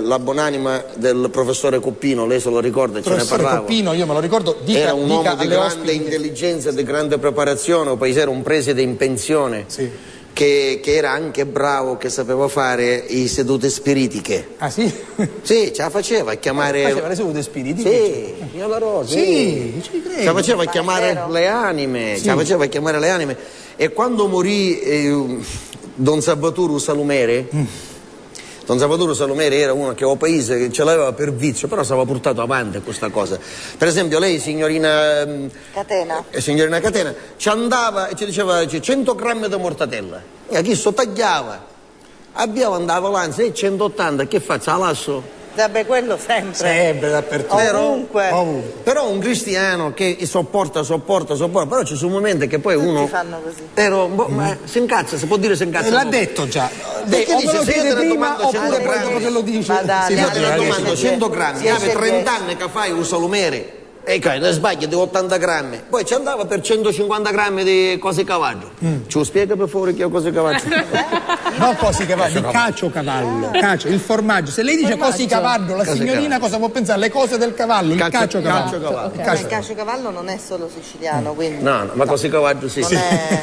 la buonanima del professore Coppino, lei se lo ricorda, ce ne parlavo. Professore Coppino, io me lo ricordo, era un uomo di grande intelligenza, di grande preparazione, poi era un preside in pensione. Sì. Che era anche bravo, che sapeva fare i sedute spiritiche. Ah sì? Sì, ce la faceva a chiamare... Faceva le sedute spiritiche? Sì, io la rosa. Sì, ci credo. Ce la faceva a chiamare le anime, sì. Ce la faceva a chiamare le anime. E quando morì Don Salvatore Salumere... Don Salvatore Salumere era uno che a paese che ce l'aveva per vizio, però stava portato avanti questa cosa. Per esempio lei, signorina Catena, ci andava e ci diceva 100 grammi di mortadella. E chi so tagliava, abbiamo andato avanti, e 180, che faccio? La lascio? Vabbè, quello sempre. Sempre, dappertutto. Ovunque. Però un cristiano che sopporta, però ci sono momenti che poi tutti uno... fanno così. Ma si incazza, si può dire si incazza. L'ha detto già. Perché dice, se io te ne domando 100 dopo grammi, che lo dice. io te ne domando 100 grammi, avevi 30 anni che fai un salumere, e che ne sbagli di 80 grammi, poi ci andava per 150 grammi di cose cavallo. Ci lo spiega per favore che ho cose cavallo? Non cose cavallo, di cacio cavallo, cacio, il formaggio. Se lei dice cose cavallo, la signorina cosa può pensare? Le cose del cavallo, il cacio cavallo. Il cacio cavallo non è solo siciliano, quindi... No, ma cose cavallo sì. Non è...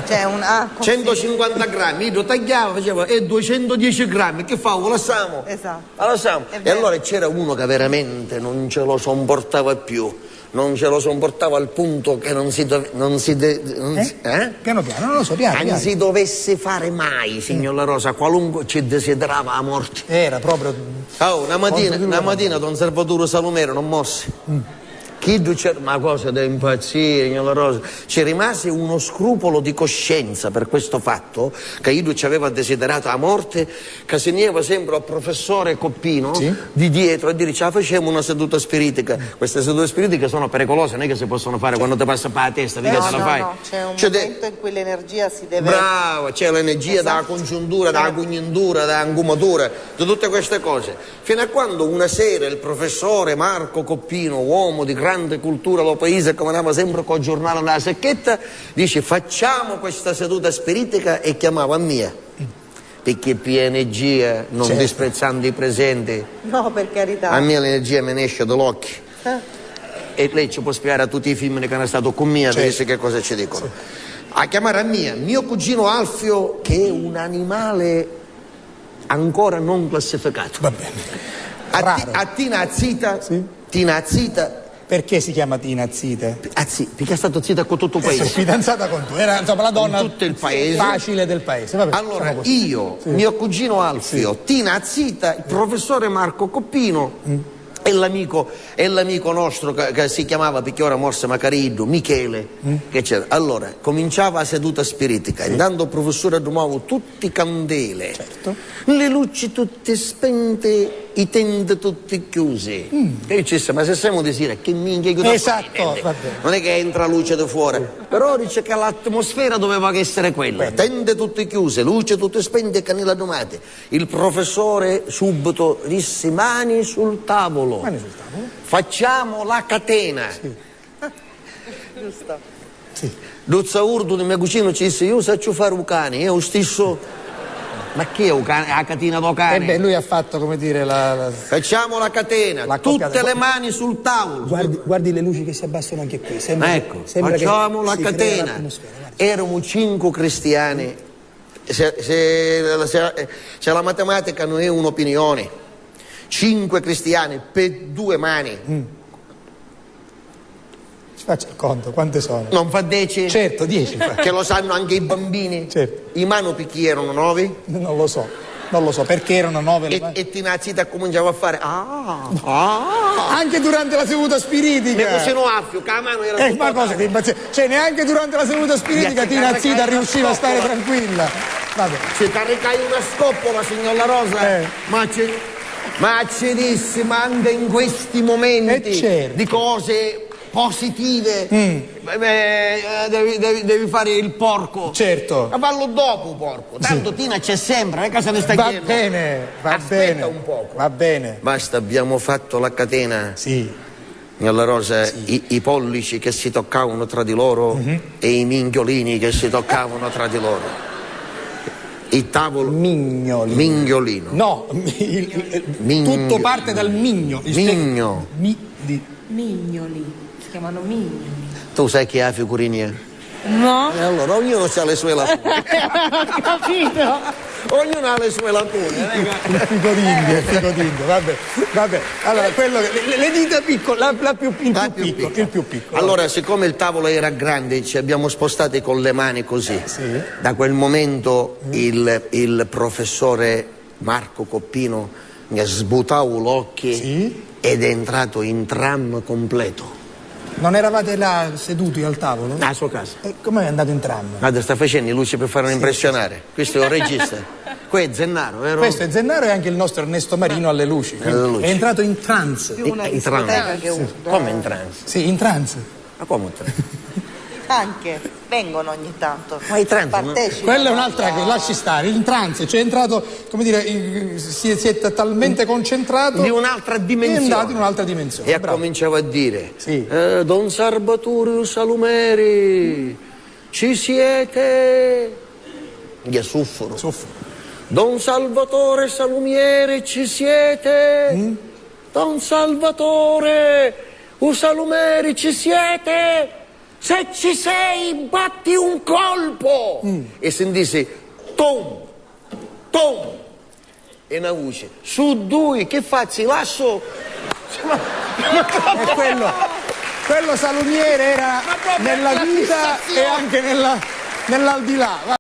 C'è un... 150 grammi, io lo tagliavo, faceva, e 210 grammi, che fa? Lo lasciamo? Esatto. Lo lasciamo. E allora c'era uno che veramente non ce lo sopportava più. Non ce lo sopportava al punto che non si Piano piano, non lo so, piano. Non si dovesse fare mai, signor La Rosa, qualunque ci desiderava la morte. Era proprio... Una mattina Don Salvatore Salumere non mosse. Ma cosa da impazzire, signor La Rosa? Ci rimase uno scrupolo di coscienza per questo fatto, che io ci aveva desiderato la morte, che si nieva sempre al professore Coppino di dietro a dire: facciamo una seduta spiritica. Queste sedute spiritiche sono pericolose, non è che si possono fare quando ti passa per la testa, no, c'è un momento in cui l'energia si deve... Bravo, c'è l'energia dalla congiuntura, dalla cognendura, dalla angumatura, di tutte queste cose. Fino a quando una sera il professore Marco Coppino, uomo di grande cultura lo paese, come andava sempre col giornale nella secchetta, dice: facciamo questa seduta spiritica, e chiamava a mia, perché più energia, non disprezzando i presenti. No, per carità. A me l'energia me ne esce dall'occhio. E lei ci può spiegare a tutti i film che hanno stato con mia, dice che cosa ci dicono. A chiamare a mio cugino Alfio, che è un animale ancora non classificato. Va bene. A Tina Zita, Tina Zita. Perché si chiama Tina Zita? Perché è stato zita con tutto il paese. Fidanzata con tu, era insomma la donna con tutto il paese. Facile del paese. Vabbè, allora io, mio cugino Alfio, Tina Zita, il professore Marco Coppino e l'amico nostro che si chiamava, perché ora morse Macariddu, Michele, che c'era. Allora cominciava la seduta spiritica, andando il professore di nuovo tutti candele, le luci tutte spente, i tende tutti chiusi. E io disse: ma se siamo di sera, che minchia che non è che entra luce da fuori, però dice che l'atmosfera doveva essere quella, tende tutte chiuse, luce tutte spente e canile domate. Il professore subito disse: mani sul tavolo. Facciamo la catena. Giusto. Duzza urdu di mio cugino ci disse: io saccio fare un cane, io stesso. Ma che è un cane? La catena do cane? Lui ha fatto, come dire, facciamo la catena, tutte le mani sul tavolo. Guardi le luci che si abbassano anche qui. Sembra facciamo la catena. Erano 5 cristiani. Se la matematica non è un'opinione, 5 cristiani per 2 mani. Faccia il conto, quante sono? Non fa 10? Certo, 10. Che lo sanno anche i bambini? Certo. I manopichi erano 9? Non lo so, perché erano 9. E Tina Zita cominciava a fare anche durante la seduta spiritica. Mi cugino Alfio, che la mano era ma cosa ti impazzisce? Cioè neanche durante la seduta spiritica Tina Zita riusciva a stare tranquilla. Vabbè. Ci caricai una scoppola, signor La Rosa, ma ci disse: ma anche in questi momenti di cose positive devi fare il porco. Certo. Ma fallo dopo, porco. Tanto Tina c'è sempre, non è che se ne sta chiedendo. Va bene. Un poco. Va bene. Basta, abbiamo fatto la catena. Nella Rosa, i pollici che si toccavano tra di loro e i minghiolini che si toccavano tra di loro. Il tavolo Mignolino. No, tutto parte dal migno. Mignoli, si chiamano mignoli. Tu sai chi ha la figurina? No. E allora ognuno ha le sue lacune. Capito? Ognuno ha le sue lacune. Il fico d'India, vabbè. Allora, le dita piccole, il più piccolo. Allora, siccome il tavolo era grande, ci abbiamo spostati con le mani così. Sì. Da quel momento il professore Marco Coppino mi ha sbuttato l'occhio ed è entrato in tram completo. Non eravate là seduti al tavolo? A sua casa. E come è andato in tram? Guarda, sta facendo le luci per farlo impressionare. Questo è un regista. Qui è Zennaro, vero? Questo è Zennaro e anche il nostro Ernesto Marino alle luci. È entrato in trance. In trance. Come in trance? Sì, in trance. Ma come in trance? Anche, vengono ogni tanto. Ma i trance? Partecipano. Quella è un'altra cosa, lasci stare, in trance, cioè è entrato, come dire, si è talmente concentrato di un'altra dimensione. È andato in un'altra dimensione. E cominciava a dire: sì. Don Salvatore Salumeri, ci siete? Gli sufforo. Don Salvatore Salumieri, ci siete? Don Salvatore Salumeri, ci siete? Se ci sei, batti un colpo! E sentisse tom, e una voce: su due, che facci? Lascio. E quello Salumiere era nella vita e anche nell'aldilà.